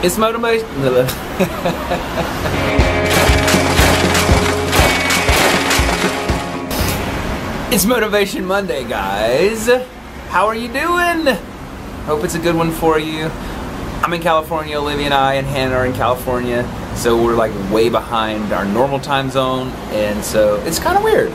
It's motivation. It's Motivation Monday, guys. How are you doing? Hope it's a good one for you. I'm in California. Olivia and I and Hannah are in California, so we're like way behind our normal time zone, and so it's kind of weird.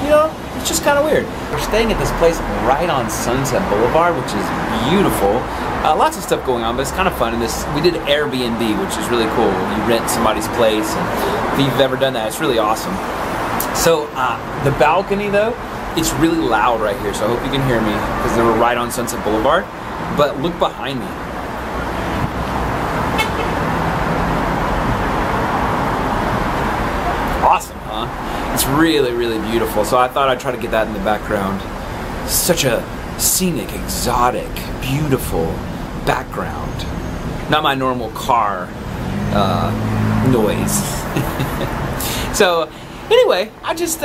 You know, it's just kind of weird. We're staying at this place right on Sunset Boulevard, which is beautiful. Lots of stuff going on, but it's kind of fun. And we did Airbnb, which is really cool. You rent somebody's place, and if you've ever done that, it's really awesome. So the balcony, though, it's really loud right here. So I hope you can hear me because we're right on Sunset Boulevard. But look behind me. Awesome, huh? It's really, really beautiful. So I thought I'd try to get that in the background. Such a scenic, exotic, beautiful background. Not my normal car noise. So anyway, I just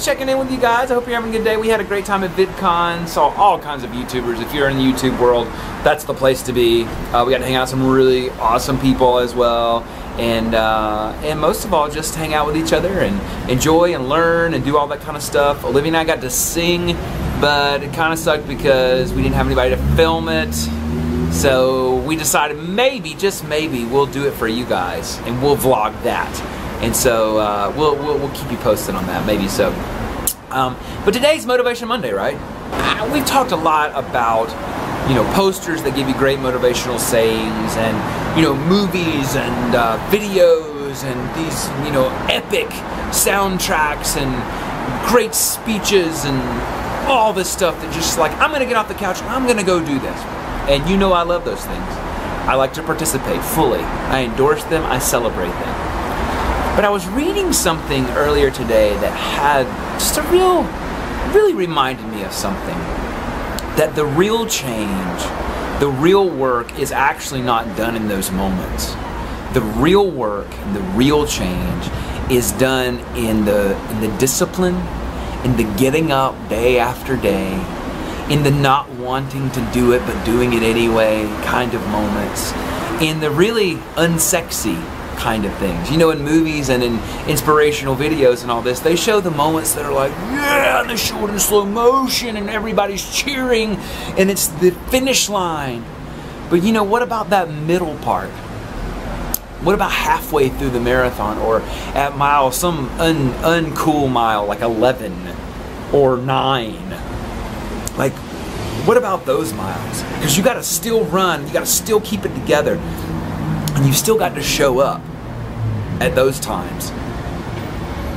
checking in with you guys. I hope you're having a good day. We had a great time at VidCon. Saw all kinds of YouTubers. If you're in the YouTube world, that's the place to be. We got to hang out with some really awesome people as well. And most of all, just hang out with each other and enjoy and learn and do all that kind of stuff. Olivia and I got to sing, but it kind of sucked because we didn't have anybody to film it. So we decided maybe, just maybe, we'll do it for you guys and we'll vlog that. And so we'll keep you posted on that, maybe so. But today's Motivation Monday, right? We've talked a lot about, you know, posters that give you great motivational sayings, and, you know, movies and videos and these, you know, epic soundtracks and great speeches and all this stuff that just like, I'm gonna get off the couch and I'm gonna go do this. And you know I love those things. I like to participate fully. I endorse them, I celebrate them. But I was reading something earlier today that had just really reminded me of something. That the real change, the real work is actually not done in those moments. The real work and the real change is done in the discipline, in the getting up day after day, in the not wanting to do it but doing it anyway kind of moments, in the really unsexy kind of things. You know, in movies and in inspirational videos and all this, they show the moments that are like, yeah, and they show it in slow motion and everybody's cheering and it's the finish line. But you know, what about that middle part? What about halfway through the marathon, or at mile, some uncool mile, like 11 or 9? Like, what about those miles? Because you gotta still run, you gotta still keep it together, and you still got to show up at those times.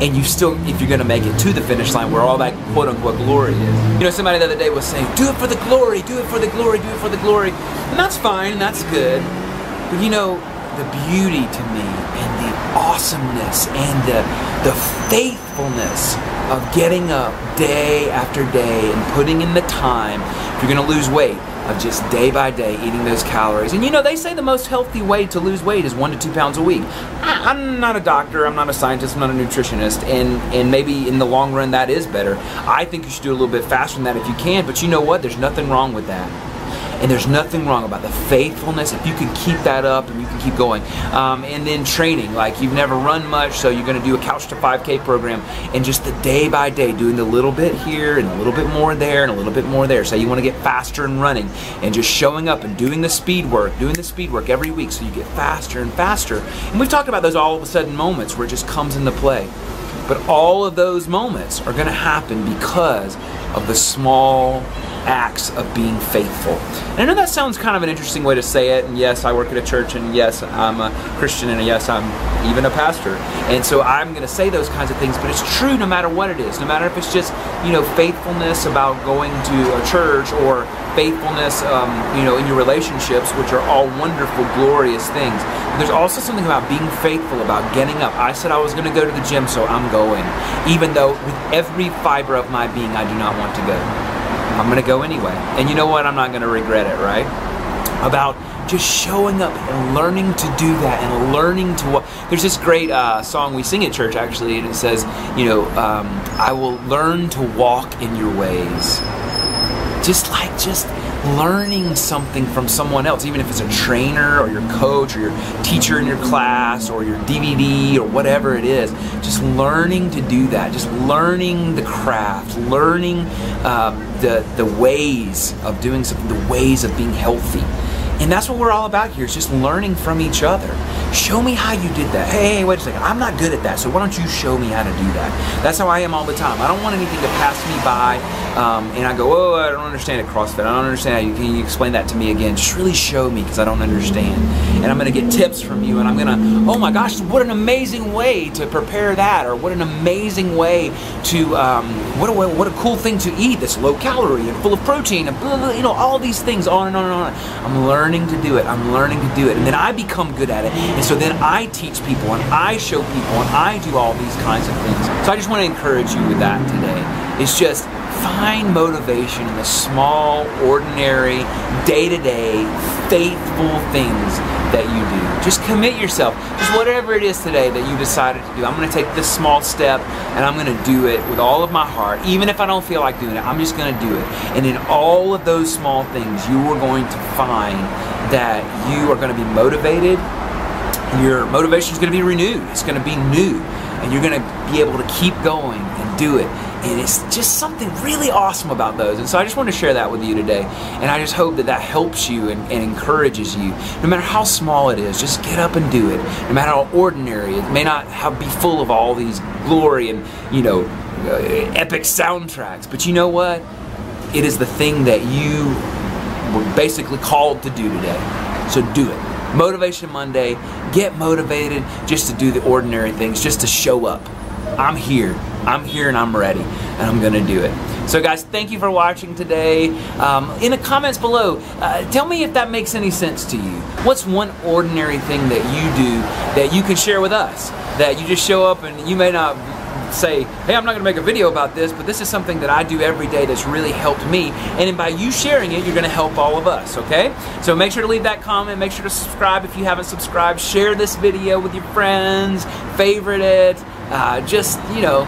And you still, if you're gonna make it to the finish line where all that quote unquote glory is. You know, somebody the other day was saying, do it for the glory, do it for the glory, do it for the glory. And that's fine, that's good. But you know, the beauty to me and the awesomeness and the faithfulness of getting up day after day and putting in the time, if you're gonna lose weight, of just day by day eating those calories. And you know, they say the most healthy way to lose weight is 1 to 2 pounds a week. I'm not a doctor, I'm not a scientist, I'm not a nutritionist, and maybe in the long run that is better. I think you should do a little bit faster than that if you can, but you know what? There's nothing wrong with that. And there's nothing wrong about the faithfulness if you can keep that up and you can keep going. And then training, like you've never run much, so you're gonna do a Couch to 5K program, and just the day by day, doing the little bit here and a little bit more there and a little bit more there. So you wanna get faster and running and just showing up and doing the speed work every week so you get faster and faster. And we've talked about those all of a sudden moments where it just comes into play. But all of those moments are gonna happen because of the small acts of being faithful. And I know that sounds kind of an interesting way to say it, and yes, I work at a church, and yes, I'm a Christian, and yes, I'm even a pastor. And so I'm going to say those kinds of things, but it's true no matter what it is. No matter if it's just, you know, faithfulness about going to a church, or faithfulness, you know, in your relationships, which are all wonderful, glorious things. But there's also something about being faithful, about getting up. I said I was going to go to the gym, so I'm going. Even though with every fiber of my being, I do not want to go. I'm gonna go anyway. And you know what? I'm not gonna regret it, right? About just showing up and learning to do that and learning to walk. There's this great song we sing at church, actually, and it says, you know, I will learn to walk in your ways. Just learning something from someone else, even if it's a trainer or your coach or your teacher in your class or your DVD or whatever it is. Just learning to do that, just learning the craft, learning the ways of doing something, the ways of being healthy. And that's what we're all about here, is just learning from each other. Show me how you did that. Hey, wait a second, I'm not good at that, so why don't you show me how to do that? That's how I am all the time. I don't want anything to pass me by, and I go, oh, I don't understand it, CrossFit. I don't understand. Can you explain that to me again? Just really show me, because I don't understand. And I'm going to get tips from you, and I'm going to, oh my gosh, what an amazing way to prepare that, or what an amazing way to, what a cool thing to eat that's low calorie and full of protein, and blah, blah, you know, all these things, on and on and on. I'm learning to do it. I'm learning to do it. And then I become good at it. And so then I teach people, and I show people, and I do all these kinds of things. So I just want to encourage you with that today. It's just find motivation in the small, ordinary, day-to-day, faithful things that you do. Just commit yourself. Just whatever it is today that you decided to do. I'm going to take this small step, and I'm going to do it with all of my heart. Even if I don't feel like doing it, I'm just going to do it. And in all of those small things, you are going to find that you are going to be motivated. Your motivation is going to be renewed. It's going to be new. And you're going to be able to keep going and do it. And it's just something really awesome about those. And so I just want to share that with you today. And I just hope that that helps you and encourages you. No matter how small it is, just get up and do it. No matter how ordinary, it may not be full of all these glory and, you know, epic soundtracks. But you know what? It is the thing that you were basically called to do today. So do it. Motivation Monday. Get motivated just to do the ordinary things, just to show up. I'm here and I'm ready, and I'm gonna do it. So guys, thank you for watching today. In the comments below, tell me if that makes any sense to you. What's one ordinary thing that you do that you can share with us? That you just show up, and you may not say, hey, I'm not gonna make a video about this, but this is something that I do every day that's really helped me, and by you sharing it, you're gonna help all of us, okay? So make sure to leave that comment, make sure to subscribe if you haven't subscribed, share this video with your friends, favorite it, just, you know,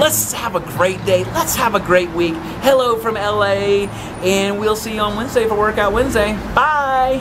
let's have a great day, let's have a great week. Hello from LA, and we'll see you on Wednesday for Workout Wednesday. Bye!